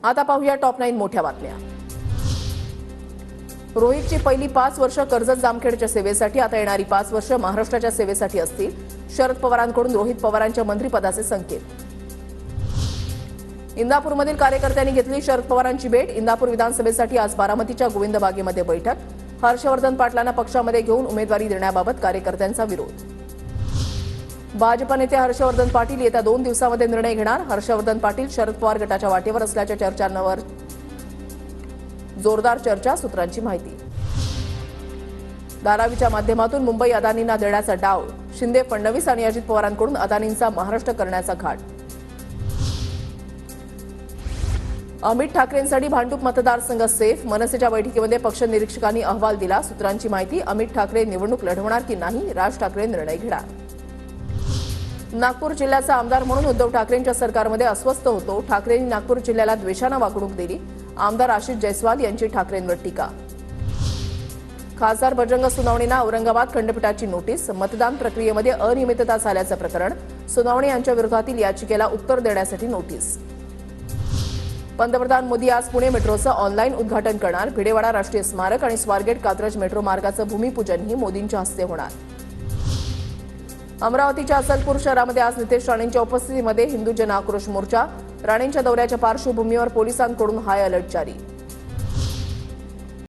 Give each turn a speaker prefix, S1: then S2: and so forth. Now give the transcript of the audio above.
S1: आता पाहूया टॉप 9 मोठ्या बातम्या। रोहितची पहिली 5 वर्ष कर्जत जामखेडच्या सेवेसाठी, आता येणारी 5 वर्ष महाराष्ट्राच्या सेवेसाठी असतील। शरद पवारांकडून रोहित पवारांच्या मंत्रिपदाचे संकेत। इंदापूरमधील कार्यकर्त्यांनी घेतली शरद पवारांची भेट। इंदापूर विधानसभेसाठी आज बारामतीच्या गोविंद बागेमध्ये बैठक। हर्षवर्धन पाटलांना पक्षामध्ये घेऊन उमेदवारी देण्याबाबत कार्यकर्त्यांचा विरोध। भाजप नेते हर्षवर्धन पाटील येत्या 2 दिवसांमध्ये निर्णय घेणार। हर्षवर्धन पाटील शरद पवार गटाच्या वाटेवर असल्याच्या चर्चांवर जोरदार चर्चा, सूत्रांची माहिती। धारावीच्या माध्यमातून मुंबई अदानींना देण्याचा डाव। शिंदे, फडणवीस आणि अजित पवारांकडून अदानींचा महाराष्ट्र करण्याचा घाट। अमित ठाकरेंसाठी भांडूप मतदारसंघ सेफ। मनसेच्या बैठकीमध्ये पक्ष निरीक्षकांनी अहवाल दिला, सूत्रांची माहिती। अमित ठाकरे निवडणूक लढवणार की नाही, राज ठाकरे निर्णय घेणार। नागपूर जिल्ह्याचा आमदार म्हणून उद्धव ठाकरेंच्या सरकारमध्ये अस्वस्थ होतो। ठाकरेंनी नागपूर जिल्ह्याला द्वेषाने वागणूक दिली। आमदार आशिष जयस्वाल यांची ठाकरेंवर टीका। खासदार बजरंग सोनवणेंना औरंगाबाद खंडपीठाची नोटीस। मतदान प्रक्रियेमध्ये अनियमितता झाल्याचं प्रकरण। सोनवणे यांच्या विरोधातील याचिकेला उत्तर देण्यासाठी नोटीस। पंतप्रधान मोदी आज पुणे मेट्रोचं ऑनलाईन उद्घाटन करणार। भिडेवाडा राष्ट्रीय स्मारक आणि स्वारगेट कात्रज मेट्रो मार्गाचं भूमिपूजनही मोदींच्या हस्ते होणार। अमरावतीच्या अचलपूर शहरामध्ये आज नितेश राणेंच्या उपस्थितीमध्ये हिंदू जन आक्रोश मोर्चा। राणेंच्या दौऱ्याच्या पार्श्वभूमीवर पोलिसांकडून हाय अलर्ट जारी।